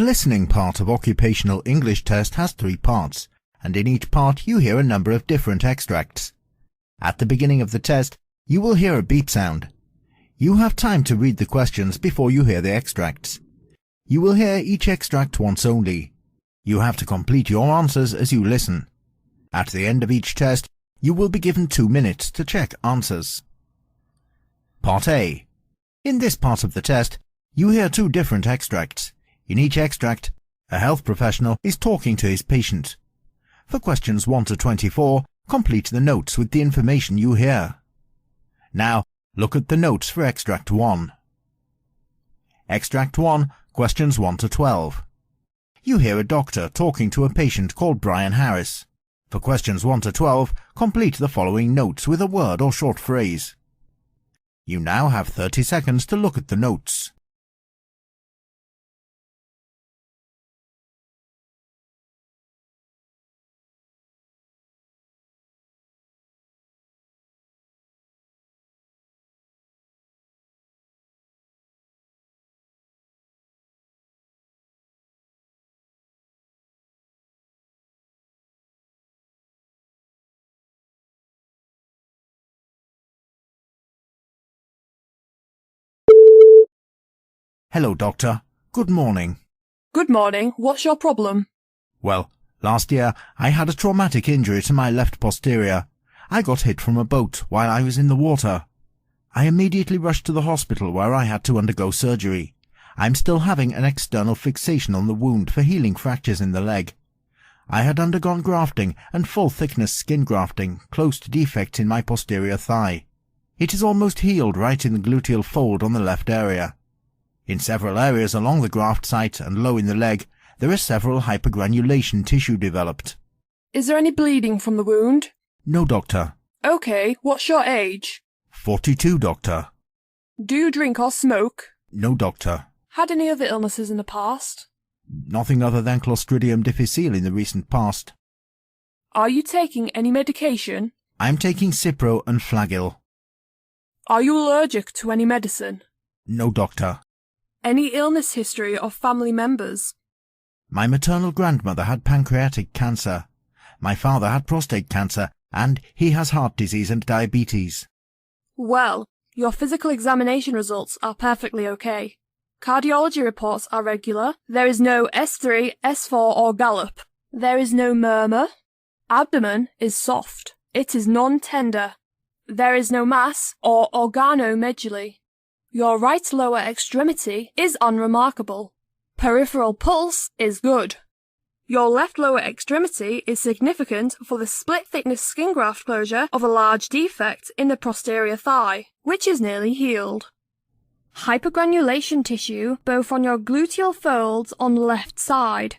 listening part of Occupational English Test has 3 parts, and in each part you hear a number of different extracts. At the beginning of the test, you will hear a beep sound. You have time to read the questions before you hear the extracts. You will hear each extract once only. You have to complete your answers as you listen. At the end of each test, you will be given 2 minutes to check answers. Part A. In this part of the test, you hear 2 different extracts. In each extract, a health professional is talking to his patient. For questions 1 to 24, complete the notes with the information you hear. Now, look at the notes for Extract 1. Extract 1, questions 1 to 12. You hear a doctor talking to a patient called Brian Harris. For questions 1 to 12, complete the following notes with a word or short phrase. You now have 30 seconds to look at the notes. Hello, doctor. Good morning. Good morning. What's your problem? Well, last year I had a traumatic injury to my left posterior. I got hit from a boat while I was in the water. I immediately rushed to the hospital where I had to undergo surgery. I'm still having an external fixation on the wound for healing fractures in the leg. I had undergone grafting and full-thickness skin grafting close to defects in my posterior thigh. It is almost healed right in the gluteal fold on the left area. In several areas along the graft site and low in the leg, there is several hypergranulation tissue developed. Is there any bleeding from the wound? No, doctor. Okay, what's your age? 42, doctor. Do you drink or smoke? No, doctor. Had any other illnesses in the past? Nothing other than Clostridium difficile in the recent past. Are you taking any medication? I'm taking Cipro and Flagyl. Are you allergic to any medicine? No, doctor. Any illness history of family members? My maternal grandmother had pancreatic cancer. My father had prostate cancer, and he has heart disease and diabetes. Well, your physical examination results are perfectly okay. Cardiology reports are regular. There is no S3, S4 or gallop. There is no murmur. Abdomen is soft. It is non-tender. There is no mass or organomegaly. Your right lower extremity is unremarkable. Peripheral pulse is good. Your left lower extremity is significant for the split-thickness skin graft closure of a large defect in the posterior thigh, which is nearly healed. Hypergranulation tissue both on your gluteal folds on the left side.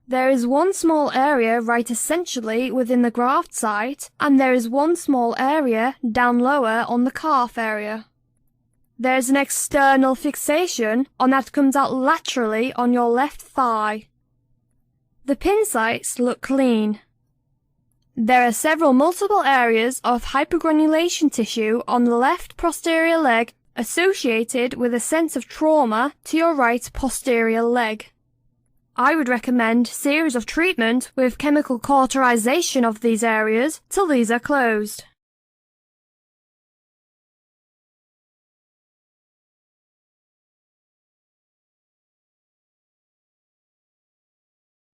There is one small area right essentially within the graft site, and there is one small area down lower on the calf area. There is an external fixation that comes out laterally on your left thigh. The pin sites look clean. There are several multiple areas of hypergranulation tissue on the left posterior leg associated with a sense of trauma to your right posterior leg. I would recommend series of treatment with chemical cauterization of these areas till these are closed.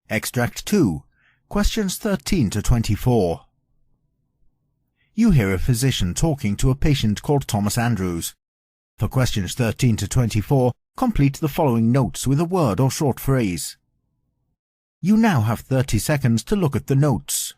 Extract 2, questions 13 to 24. You hear a physician talking to a patient called Thomas Andrews. For questions 13 to 24, complete the following notes with a word or short phrase. You now have 30 seconds to look at the notes.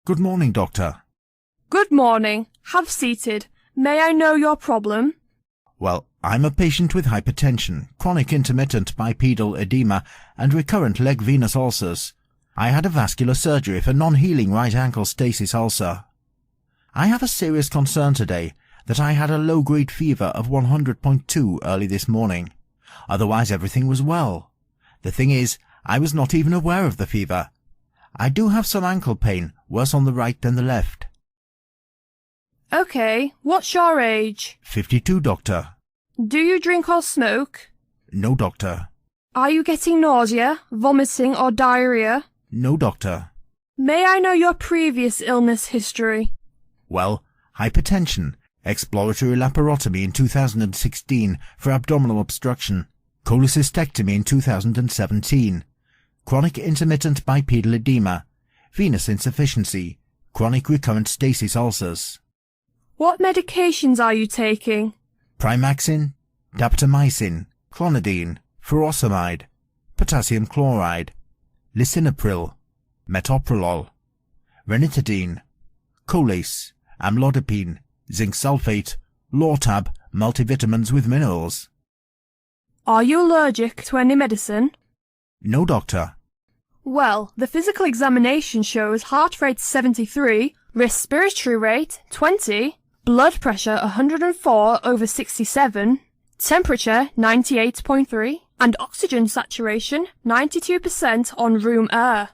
Good morning, doctor. Good morning. Have seated. May I know your problem? Well, I'm a patient with hypertension, chronic intermittent bipedal edema, and recurrent leg venous ulcers. I had a vascular surgery for non-healing right ankle stasis ulcer. I have a serious concern today that I had a low-grade fever of 100.2 early this morning. Otherwise everything was well. The thing is, I was not even aware of the fever. I do have some ankle pain, worse on the right than the left. Okay, what's your age? 52, doctor. Do you drink or smoke? No, doctor. Are you getting nausea, vomiting or diarrhea? No, doctor. May I know your previous illness history? Well, hypertension, exploratory laparotomy in 2016 for abdominal obstruction, cholecystectomy in 2017, chronic intermittent bipedal edema, venous insufficiency, chronic recurrent stasis ulcers. What medications are you taking? Primaxine, daptomycin, clonidine, furosemide, potassium chloride, lisinopril, metoprolol, ranitidine, colace, amlodipine, zinc sulfate, Lortab, multivitamins with minerals. Are you allergic to any medicine? No, doctor. Well, the physical examination shows heart rate 73, respiratory rate 20, blood pressure 104/67, temperature 98.3, and oxygen saturation 92% on room air.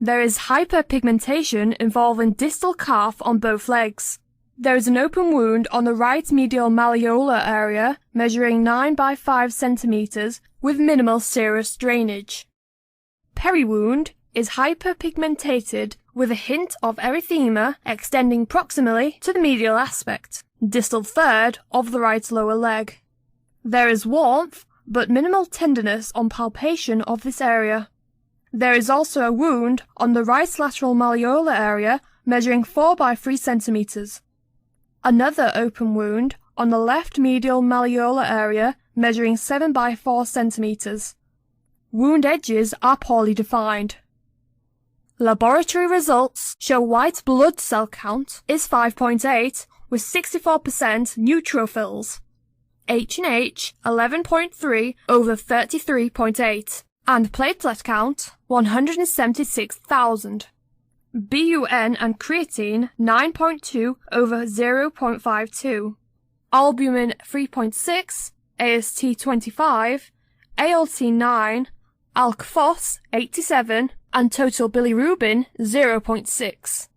There is hyperpigmentation involving distal calf on both legs. There is an open wound on the right medial malleolar area measuring 9 by 5 centimeters with minimal serous drainage. Periwound is hyperpigmentated with a hint of erythema extending proximally to the medial aspect, distal third of the right lower leg. There is warmth, but minimal tenderness on palpation of this area. There is also a wound on the right lateral malleolar area measuring 4 by 3 centimeters. Another open wound on the left medial malleolar area measuring 7 by 4 centimeters. Wound edges are poorly defined. Laboratory results show white blood cell count is 5.8 with 64% neutrophils, H&H 11.3/33.8, and platelet count 176,000. BUN and creatine 9.2/0.52, albumin 3.6, AST 25, ALT 9, ALK-Phos 87, and total bilirubin 0.6.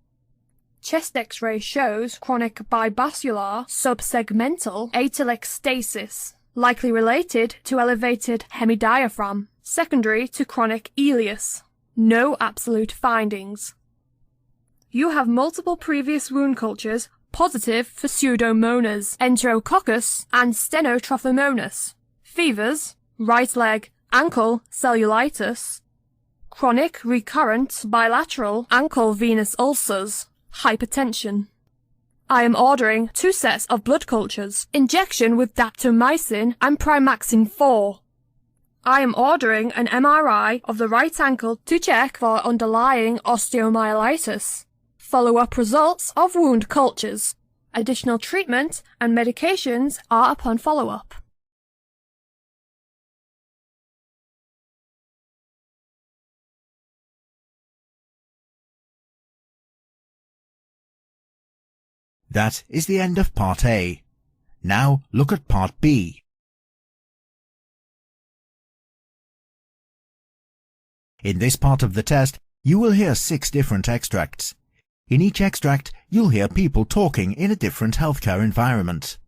Chest X-ray shows chronic bibasilar subsegmental atelectasis, likely related to elevated hemidiaphragm, secondary to chronic ileus. No absolute findings. You have multiple previous wound cultures positive for Pseudomonas, Enterococcus, and Stenotrophomonas. Fevers, right leg, ankle cellulitis, chronic recurrent bilateral ankle venous ulcers, hypertension. I am ordering 2 sets of blood cultures, injection with daptomycin and Primaxine 4. I am ordering an MRI of the right ankle to check for underlying osteomyelitis. Follow-up results of wound cultures. Additional treatment and medications are upon follow-up. That is the end of Part A. Now look at Part B. In this part of the test, you will hear 6 different extracts. In each extract, you'll hear people talking in a different healthcare environment.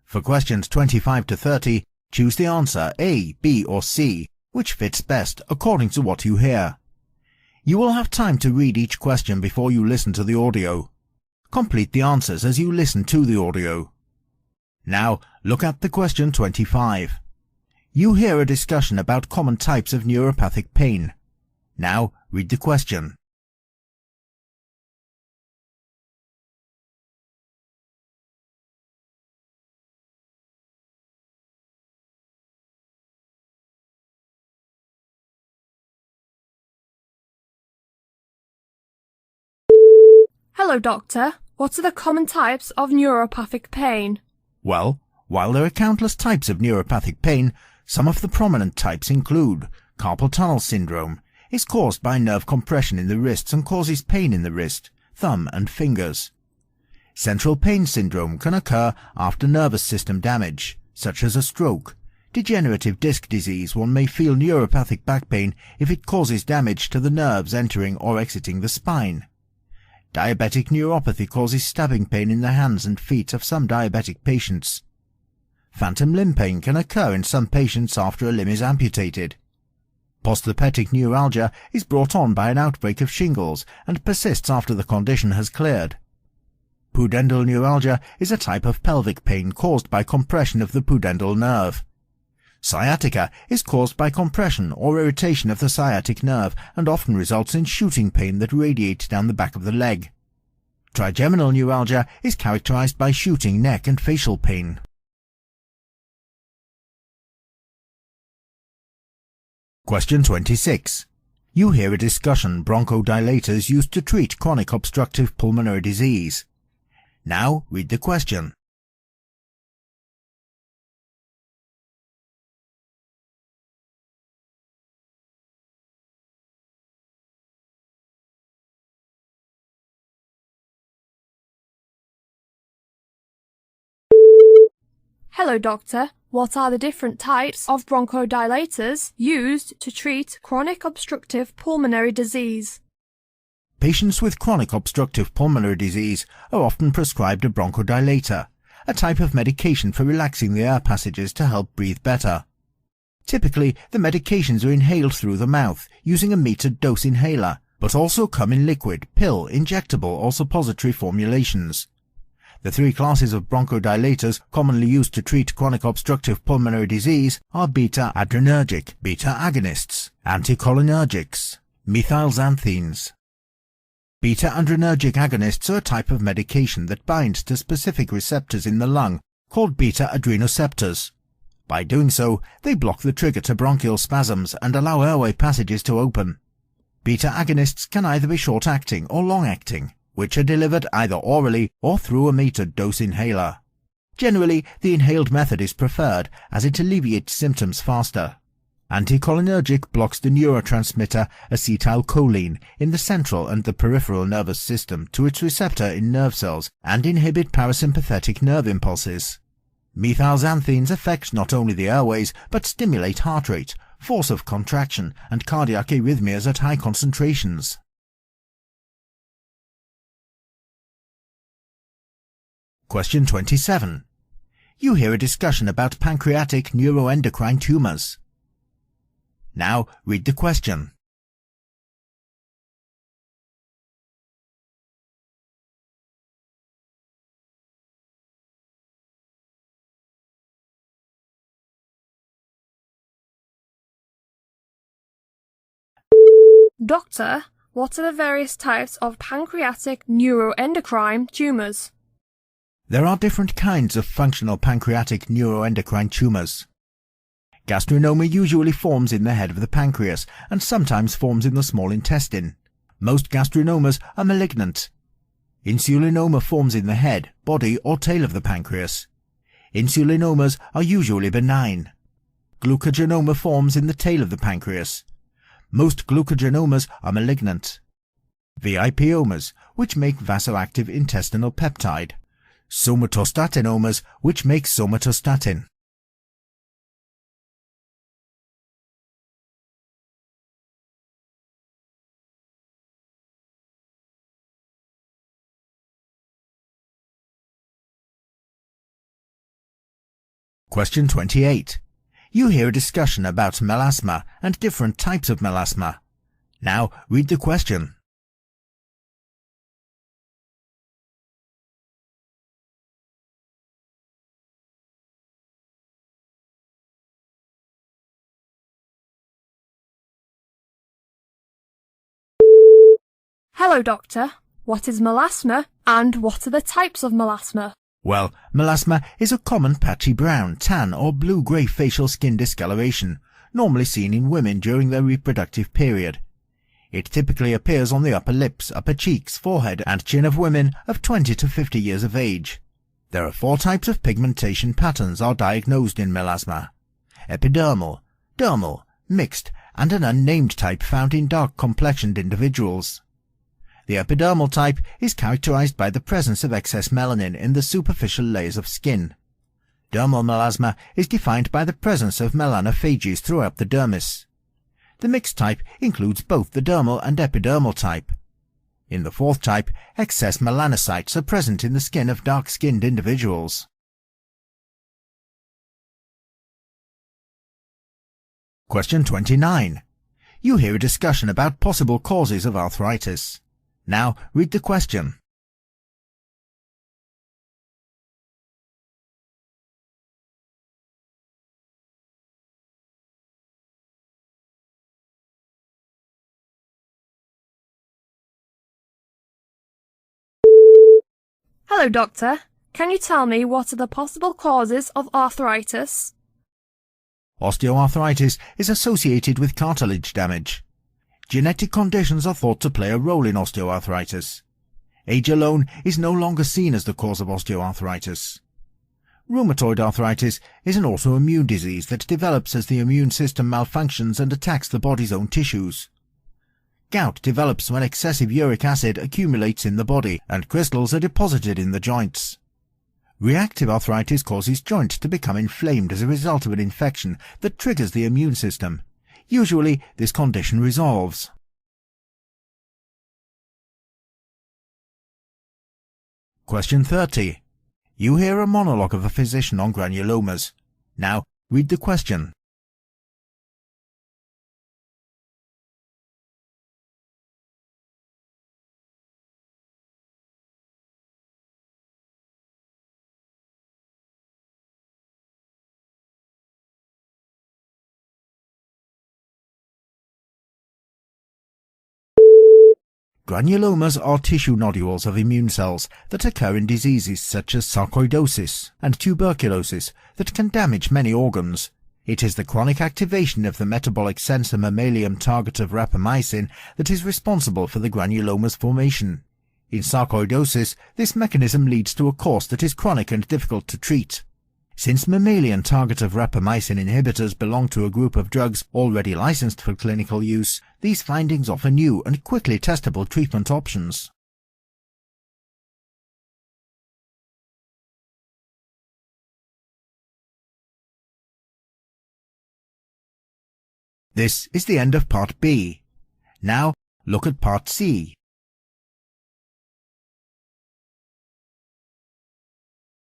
For questions 25 to 30, choose the answer A, B or C, which fits best according to what you hear. You will have time to read each question before you listen to the audio. Complete the answers as you listen to the audio. Now, look at the question 25. You hear a discussion about common types of neuropathic pain. Now, read the question. Hello, doctor. What are the common types of neuropathic pain? Well, while there are countless types of neuropathic pain, some of the prominent types include carpal tunnel syndrome. Is caused by nerve compression in the wrists and causes pain in the wrist, thumb and fingers. Central pain syndrome can occur after nervous system damage, such as a stroke. Degenerative disc disease, one may feel neuropathic back pain if it causes damage to the nerves entering or exiting the spine. Diabetic neuropathy causes stabbing pain in the hands and feet of some diabetic patients. Phantom limb pain can occur in some patients after a limb is amputated. Postherpetic neuralgia is brought on by an outbreak of shingles and persists after the condition has cleared. Pudendal neuralgia is a type of pelvic pain caused by compression of the pudendal nerve. Sciatica is caused by compression or irritation of the sciatic nerve and often results in shooting pain that radiates down the back of the leg. Trigeminal neuralgia is characterized by shooting neck and facial pain. Question 26. You hear a discussion bronchodilators used to treat chronic obstructive pulmonary disease. Now read the question. Hello, doctor. What are the different types of bronchodilators used to treat chronic obstructive pulmonary disease? Patients with chronic obstructive pulmonary disease are often prescribed a bronchodilator, a type of medication for relaxing the air passages to help breathe better. Typically, the medications are inhaled through the mouth using a metered dose inhaler, but also come in liquid, pill, injectable or suppository formulations. The three classes of bronchodilators commonly used to treat chronic obstructive pulmonary disease are beta-adrenergic, beta-agonists, anticholinergics, methylxanthines. Beta-adrenergic agonists are a type of medication that binds to specific receptors in the lung called beta-adrenoceptors. By doing so, they block the trigger to bronchial spasms and allow airway passages to open. Beta-agonists can either be short-acting or long-acting, which are delivered either orally or through a metered dose inhaler. Generally, the inhaled method is preferred as it alleviates symptoms faster. Anticholinergic blocks the neurotransmitter acetylcholine in the central and the peripheral nervous system to its receptor in nerve cells and inhibit parasympathetic nerve impulses. Methylxanthines affect not only the airways but stimulate heart rate, force of contraction, and cardiac arrhythmias at high concentrations. Question 27. You hear a discussion about pancreatic neuroendocrine tumors. Now read the question. Doctor, what are the various types of pancreatic neuroendocrine tumors? There are different kinds of functional pancreatic neuroendocrine tumors. Gastrinoma usually forms in the head of the pancreas and sometimes forms in the small intestine. Most gastrinomas are malignant. Insulinoma forms in the head, body or tail of the pancreas. Insulinomas are usually benign. Glucogenoma forms in the tail of the pancreas. Most glucogenomas are malignant. VIPomas, which make vasoactive intestinal peptide. Somatostatinomas, which make somatostatin. Question 28. You hear a discussion about melasma and different types of melasma. Now read the question. Hello, doctor. What is melasma and what are the types of melasma? Well, melasma is a common patchy brown, tan or blue-grey facial skin discoloration, normally seen in women during their reproductive period. It typically appears on the upper lips, upper cheeks, forehead, and chin of women of 20 to 50 years of age. There are 4 types of pigmentation patterns are diagnosed in melasma: epidermal, dermal, mixed, and an unnamed type found in dark-complexioned individuals. The epidermal type is characterized by the presence of excess melanin in the superficial layers of skin. Dermal melasma is defined by the presence of melanophages throughout the dermis. The mixed type includes both the dermal and epidermal type. In the 4th type, excess melanocytes are present in the skin of dark-skinned individuals. Question 29. You hear a discussion about possible causes of arthritis. Now read the question. Hello, Doctor. Can you tell me what are the possible causes of arthritis? Osteoarthritis is associated with cartilage damage. Genetic conditions are thought to play a role in osteoarthritis. Age alone is no longer seen as the cause of osteoarthritis. Rheumatoid arthritis is an autoimmune disease that develops as the immune system malfunctions and attacks the body's own tissues. Gout develops when excessive uric acid accumulates in the body and crystals are deposited in the joints. Reactive arthritis causes joints to become inflamed as a result of an infection that triggers the immune system. Usually, this condition resolves. Question 30. You hear a monologue of a physician on granulomas. Now, read the question. Granulomas are tissue nodules of immune cells that occur in diseases such as sarcoidosis and tuberculosis that can damage many organs. It is the chronic activation of the metabolic sensor mammalian target of rapamycin that is responsible for the granuloma's formation. In sarcoidosis, this mechanism leads to a course that is chronic and difficult to treat. Since mammalian target of rapamycin inhibitors belong to a group of drugs already licensed for clinical use, these findings offer new and quickly testable treatment options. This is the end of Part B. Now, look at Part C.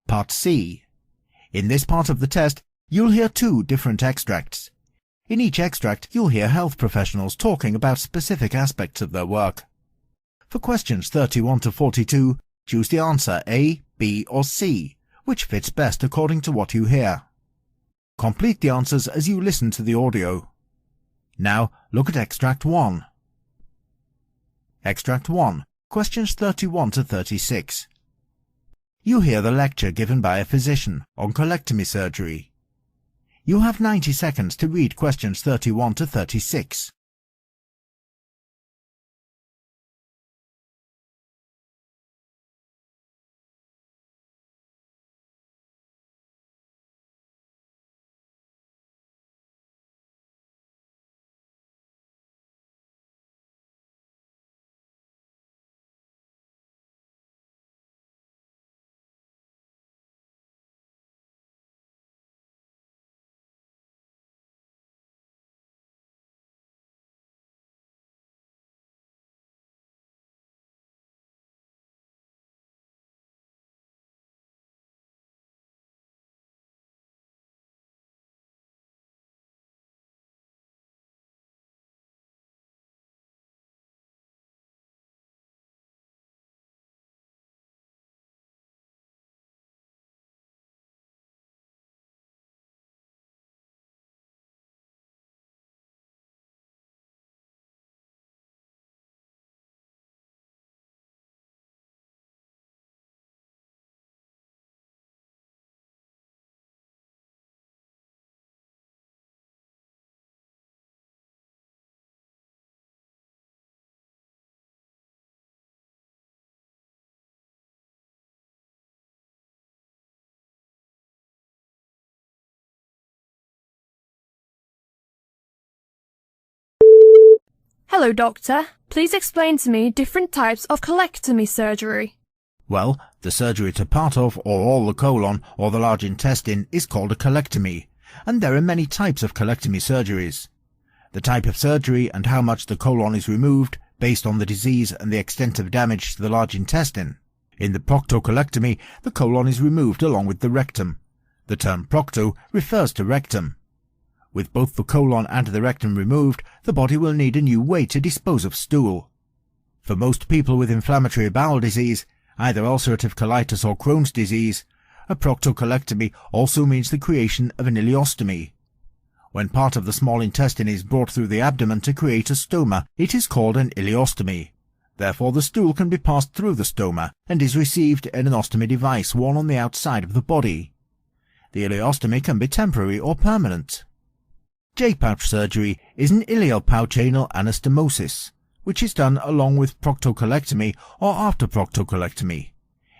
Part C. In this part of the test, you'll hear 2 different extracts. In each extract, you'll hear health professionals talking about specific aspects of their work. For questions 31 to 42, choose the answer A, B, or C, which fits best according to what you hear. Complete the answers as you listen to the audio. Now, look at Extract 1. Extract 1, questions 31 to 36. You hear the lecture given by a physician on colectomy surgery. You have 90 seconds to read questions 31 to 36. Hello, doctor. Please explain to me different types of colectomy surgery. Well, the surgery to part of or all the colon or the large intestine is called a colectomy, and there are many types of colectomy surgeries. The type of surgery and how much the colon is removed based on the disease and the extent of damage to the large intestine. In the proctocolectomy, the colon is removed along with the rectum. The term procto refers to rectum. With both the colon and the rectum removed, the body will need a new way to dispose of stool. For most people with inflammatory bowel disease, either ulcerative colitis or Crohn's disease, a proctocolectomy also means the creation of an ileostomy. When part of the small intestine is brought through the abdomen to create a stoma, it is called an ileostomy. Therefore, the stool can be passed through the stoma and is received in an ostomy device worn on the outside of the body. The ileostomy can be temporary or permanent. J-pouch surgery is an ileal pouch anal anastomosis, which is done along with proctocolectomy or after proctocolectomy.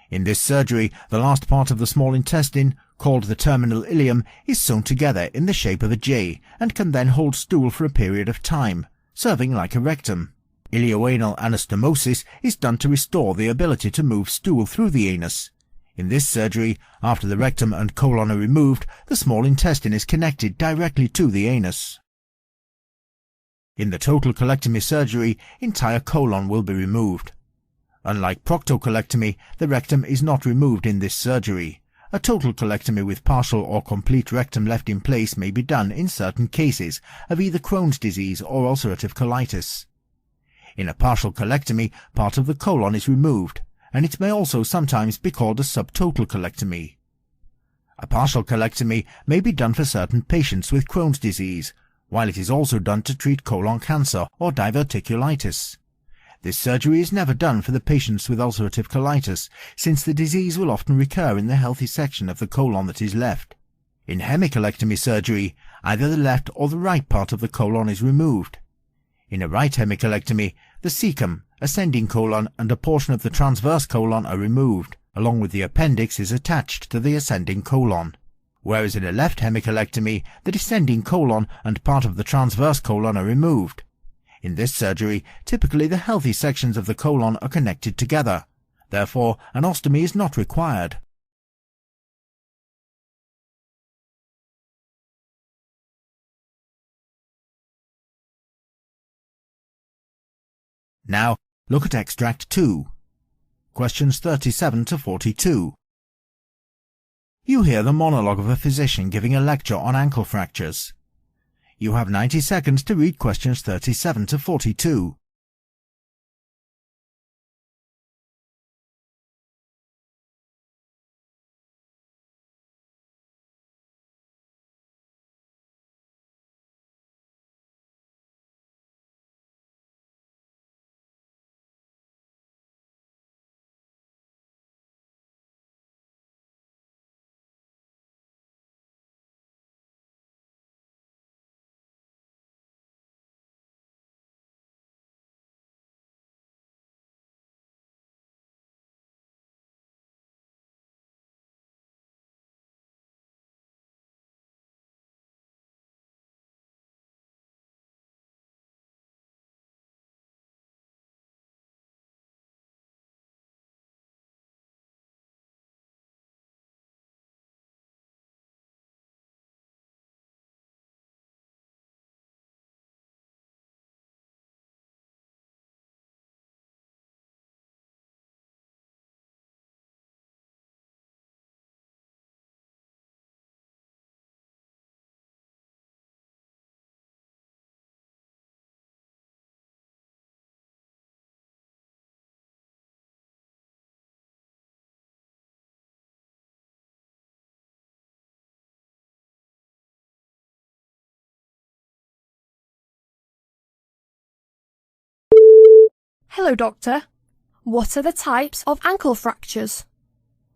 In this surgery, the last part of the small intestine, called the terminal ileum, is sewn together in the shape of a J and can then hold stool for a period of time, serving like a rectum. Ileoanal anastomosis is done to restore the ability to move stool through the anus. In this surgery, after the rectum and colon are removed, the small intestine is connected directly to the anus. In the total colectomy surgery, entire colon will be removed. Unlike proctocolectomy, the rectum is not removed in this surgery. A total colectomy with partial or complete rectum left in place may be done in certain cases of either Crohn's disease or ulcerative colitis. In a partial colectomy, part of the colon is removed, and it may also sometimes be called a subtotal colectomy. A partial colectomy may be done for certain patients with Crohn's disease, while it is also done to treat colon cancer or diverticulitis. This surgery is never done for the patients with ulcerative colitis, since the disease will often recur in the healthy section of the colon that is left. In hemicolectomy surgery, either the left or the right part of the colon is removed. In a right hemicolectomy, the cecum, ascending colon and a portion of the transverse colon are removed, along with the appendix is attached to the ascending colon. Whereas in a left hemicolectomy, the descending colon and part of the transverse colon are removed. In this surgery, typically the healthy sections of the colon are connected together. Therefore, an ostomy is not required. Now, look at Extract 2. Questions 37 to 42. You hear the monologue of a physician giving a lecture on ankle fractures. You have 90 seconds to read questions 37 to 42. Hello, doctor. What are the types of ankle fractures?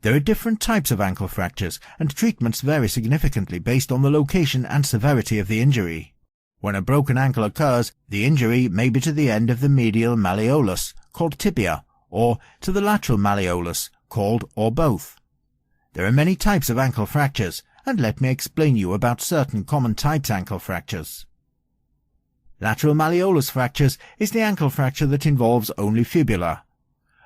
There are different types of ankle fractures, and treatments vary significantly based on the location and severity of the injury. When a broken ankle occurs, the injury may be to the end of the medial malleolus, called tibia, or to the lateral malleolus, called or both. There are many types of ankle fractures, and let me explain you about certain common types ankle fractures. Lateral malleolus fractures is the ankle fracture that involves only fibula.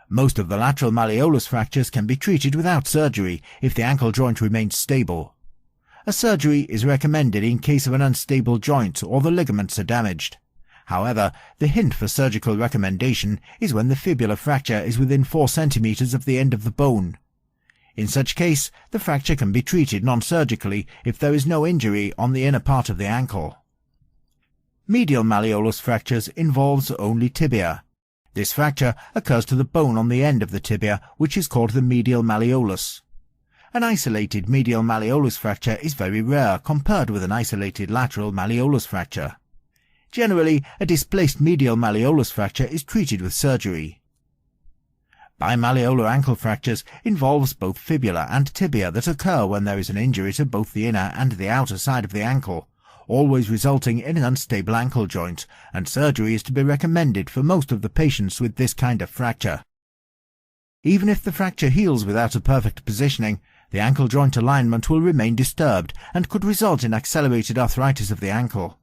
Most of the lateral malleolus fractures can be treated without surgery if the ankle joint remains stable. A surgery is recommended in case of an unstable joint or the ligaments are damaged. However, the hint for surgical recommendation is when the fibular fracture is within 4 cm of the end of the bone. In such case, the fracture can be treated non-surgically if there is no injury on the inner part of the ankle. Medial malleolus fractures involves only tibia. This fracture occurs to the bone on the end of the tibia, which is called the medial malleolus. An isolated medial malleolus fracture is very rare compared with an isolated lateral malleolus fracture. Generally, a displaced medial malleolus fracture is treated with surgery. Bimalleolar ankle fractures involves both fibula and tibia that occur when there is an injury to both the inner and the outer side of the ankle, always resulting in an unstable ankle joint, and surgery is to be recommended for most of the patients with this kind of fracture. Even if the fracture heals without a perfect positioning, the ankle joint alignment will remain disturbed and could result in accelerated arthritis of the ankle.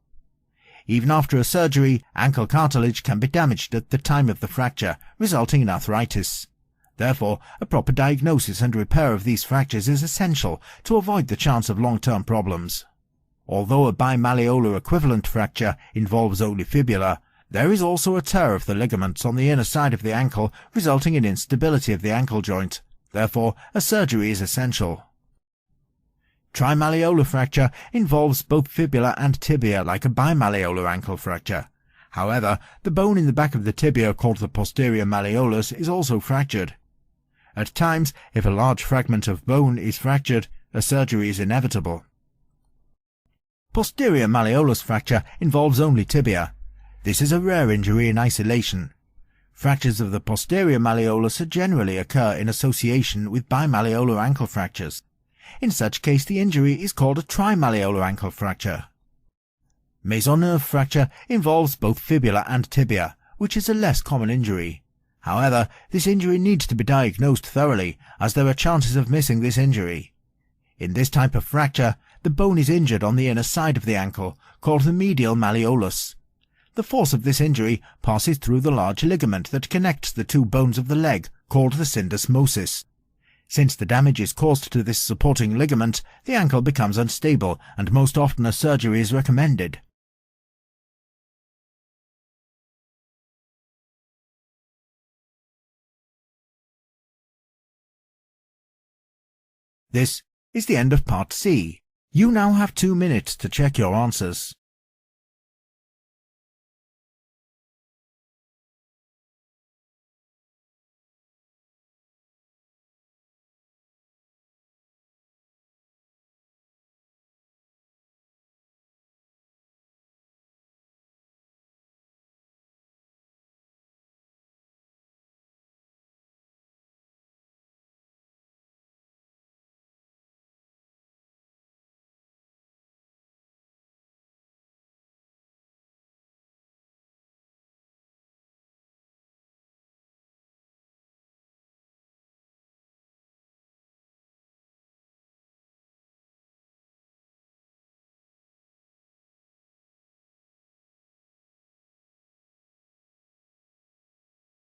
Even after a surgery, ankle cartilage can be damaged at the time of the fracture, resulting in arthritis. Therefore, a proper diagnosis and repair of these fractures is essential to avoid the chance of long-term problems. Although a bimalleolar equivalent fracture involves only fibula, there is also a tear of the ligaments on the inner side of the ankle, resulting in instability of the ankle joint. Therefore, a surgery is essential. Trimalleolar fracture involves both fibula and tibia like a bimalleolar ankle fracture. However, the bone in the back of the tibia called the posterior malleolus is also fractured. At times, if a large fragment of bone is fractured, a surgery is inevitable. Posterior malleolus fracture involves only tibia. This is a rare injury in isolation. Fractures of the posterior malleolus generally occur in association with bimalleolar ankle fractures. In such case, the injury is called a trimalleolar ankle fracture. Mesonerve fracture involves both fibula and tibia, which is a less common injury. However, this injury needs to be diagnosed thoroughly, as there are chances of missing this injury. In this type of fracture, the bone is injured on the inner side of the ankle, called the medial malleolus. The force of this injury passes through the large ligament that connects the two bones of the leg, called the syndesmosis. Since the damage is caused to this supporting ligament, the ankle becomes unstable, and most often a surgery is recommended. This is the end of Part C. You now have 2 minutes to check your answers.